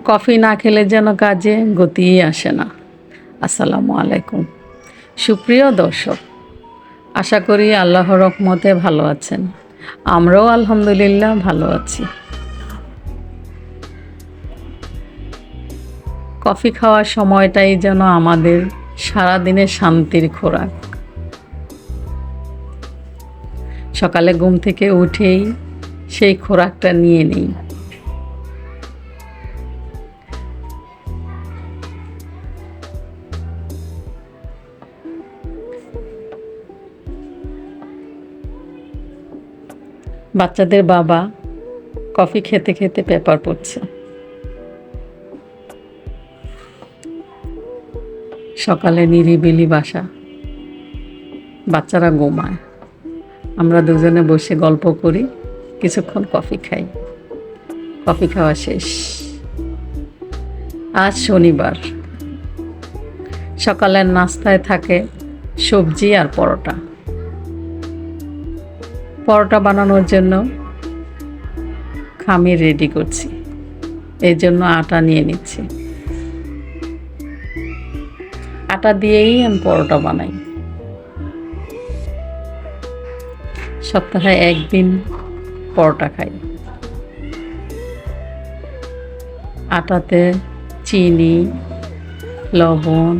Coffee না খেলে যেন কাজে গতিই আসে না। আসসালামু আলাইকুম সুপ্রিয় দর্শক, আশা করি আল্লাহর রহমতে ভালো আছেন। আমরাও আলহামদুলিল্লাহ ভালো আছি। কফি খাওয়ার সময়টাই যেন আমাদের সারাদিনের শান্তির খোরাক। সকালে ঘুম থেকে উঠেই সেই খোরাকটা নিয়ে নিই। বাচ্চাদের বাবা কফি খেতে খেতে পেপার পড়ছে। সকালে নিরিবিলি বাসা, বাচ্চারা ঘুমায়, আমরা দুজনে বসে গল্প করি, কিছুক্ষণ কফি খাই। কফি খাওয়া শেষ। আজ শনিবার, সকালের নাস্তায় থাকে সবজি আর পরোটা। পরোটা বানানোর জন্য খামির রেডি করছি, এই জন্য আটা নিয়ে নিচ্ছি। আটা দিয়েই আমি পরোটা বানাই। সপ্তাহে একদিন পরোটা খাই। আটাতে চিনি, লবণ,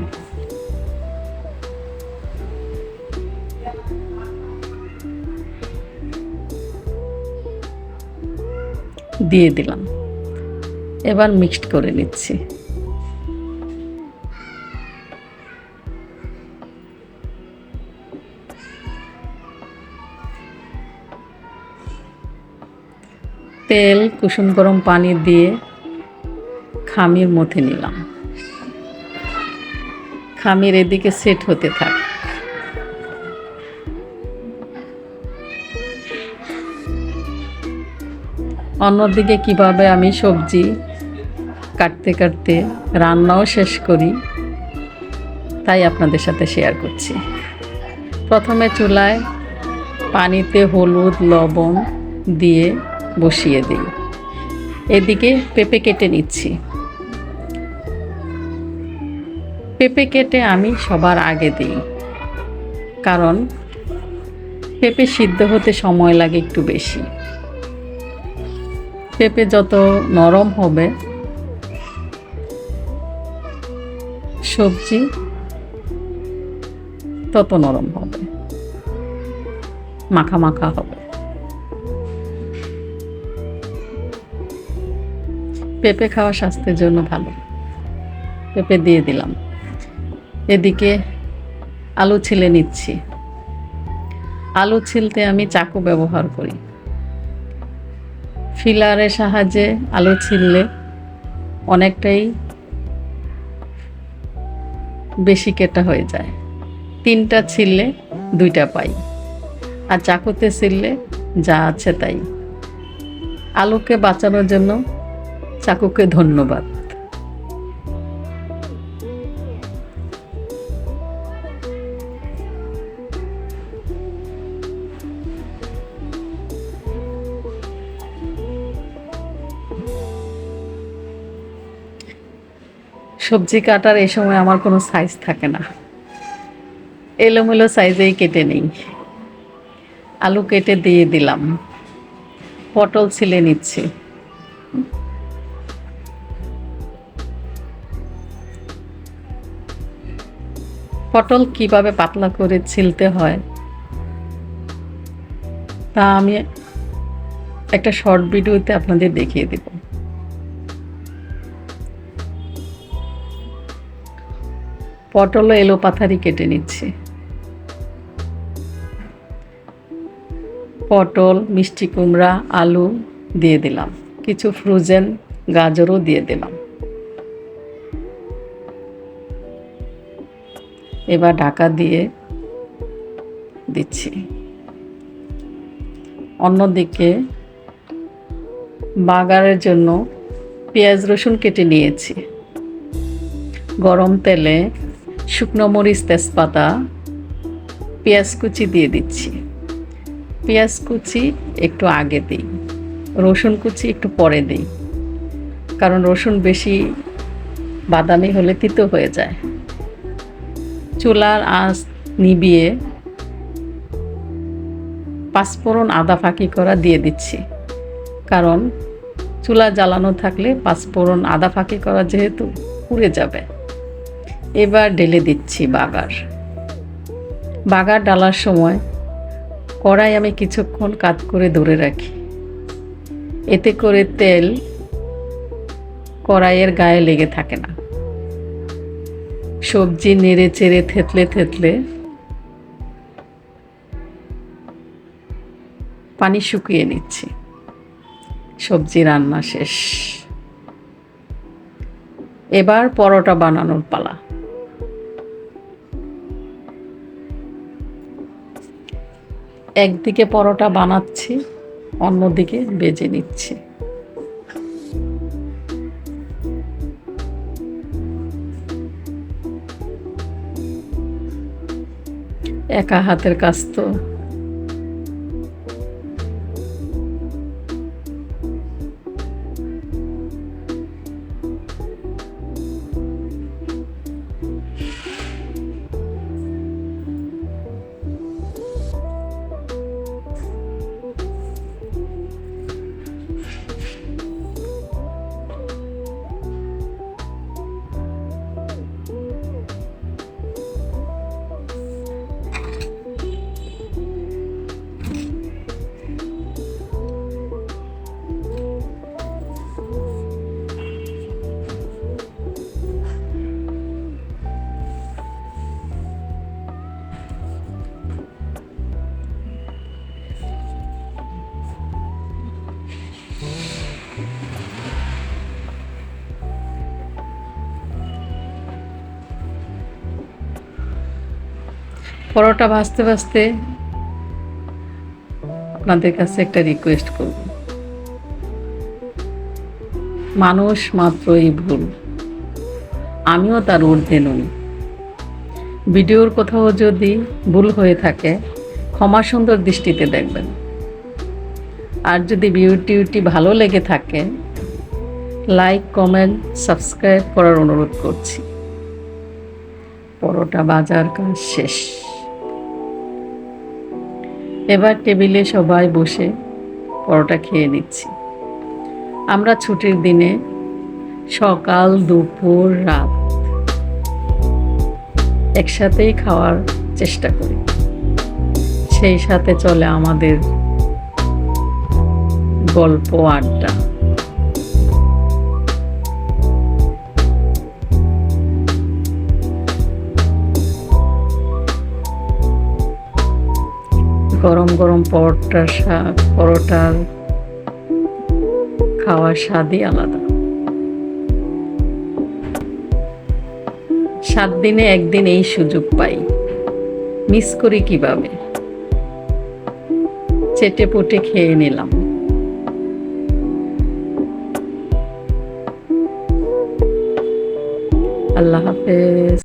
দিয়ে দিলাম। এবার মিক্সড করে নিচ্ছি। তেল, কুসুম গরম পানি দিয়ে খামির মথে নিলাম। খামির এদিকে সেট হতে থাক। অন্যদিকে কিভাবে আমি সবজি কাটতে কাটতে রান্নাও শেষ করি, তাই আপনাদের সাথে শেয়ার করছি। প্রথমে চুলায় পানিতে হলুদ, লবণ দিয়ে বসিয়ে দিই। এদিকে পেঁপে কেটে নিচ্ছি। পেঁপে কেটে আমি সবার আগে দিই, কারণ পেঁপে সিদ্ধ হতে সময় লাগে একটু বেশি। পেঁপে যত নরম হবে, সবজি তত নরম হবে, মাখা মাখা হবে। পেঁপে খাওয়া স্বাস্থ্যের জন্য ভালো। পেঁপে দিয়ে দিলাম। এদিকে আলু ছিলে নিচ্ছি। আলু ছিলতে আমি চাকু ব্যবহার করি। ফিলারের সাহায্যে আলু ছিললে অনেকটাই বেশি কেটা হয়ে যায়। 3টা ছিললে 2টা পাই, আর চাকুতে ছিললে যা আছে তাই। আলুকে বাঁচানোর জন্য চাকুকে ধন্যবাদ। সবজি কাটার এই সময় আমার কোনো সাইজ থাকে না, এলোমেলো সাইজেই কেটে নেই। আলু কেটে দিয়ে দিলাম। পটল ছিলে নিচ্ছি। পটল কিভাবে পাতলা করে ছিলতে হয় তা আমি একটা শর্ট ভিডিওতে আপনাদের দেখিয়ে দেব। পটল এলো পাথারি কেটে নিচ্ছি। পটল, মিষ্টি কুমড়া, আলু দিয়ে দিলাম। কিছু ফ্রোজেন গাজরও দিয়ে দিলাম। এবার ঢাকা দিয়ে দিচ্ছি। অন্যদিকে বাগারের জন্য পেঁয়াজ রসুন কেটে নিয়েছি। গরম তেলে শুকনো মরিচ, তেজপাতা, পেঁয়াজ কুচি দিয়ে দিচ্ছি। পেঁয়াজ কুচি একটু আগে দিই, রসুন কুচি একটু পরে দিই। কারণ রসুন বেশি বাদামি হলে তিতো হয়ে যায়। চুলার আঁচ নিভিয়ে পাঁচফোড়ন আদা ফাঁকি করা দিয়ে দিচ্ছি, কারণ চুলা জ্বালানো থাকলে পাঁচফোড়ন আদা ফাঁকি করা যেহেতু পুড়ে যাবে। এবার ঢেলে দিচ্ছি বাগার। বাগার ডালার সময় কড়াই আমি কিছুক্ষণ কাত করে ধরে রাখি, এতে করে তেল কড়াইয়ের গায়ে লেগে থাকে না। সবজি নেড়ে চেড়ে থেতলে থেতলে পানি শুকিয়ে নিচ্ছি। সবজি রান্না শেষ। এবার পরোটা বানানোর পালা। একদিকে পরোটা বানাচ্ছি, অন্যদিকে বেজে নিচ্ছি। একা হাতের কাজ তো। পরোটা ভাজতে ভাজতে আপনাদের কাছে একটা রিকোয়েস্ট করব। মানুষ মাত্রই ভুল, আমিও তার ঊর্ধ্বে নই। ভিডিওর কোথাও যদি ভুল হয়ে থাকে ক্ষমা সুন্দর দৃষ্টিতে দেখবেন। আর যদি ভিডিওটি ভালো লেগে থাকে লাইক, কমেন্ট, সাবস্ক্রাইব করার অনুরোধ করছি। পরোটা ভাজার কাজ শেষ। এবার টেবিলে সবাই বসে পরোটা খেয়ে নিচ্ছি। আমরা ছুটির দিনে সকাল, দুপুর, রাত একসাথেই খাওয়ার চেষ্টা করি। সেই সাথে চলে আমাদের গল্প, আড্ডা। গরম গরম পরোটার খাওয়ার স্বাদই আলাদা। 7 দিনে একদিন এই সুযোগ পাই, মিস করি কিভাবে। চেটে পুটে খেয়ে নিলাম। আল্লাহ হাফেজ।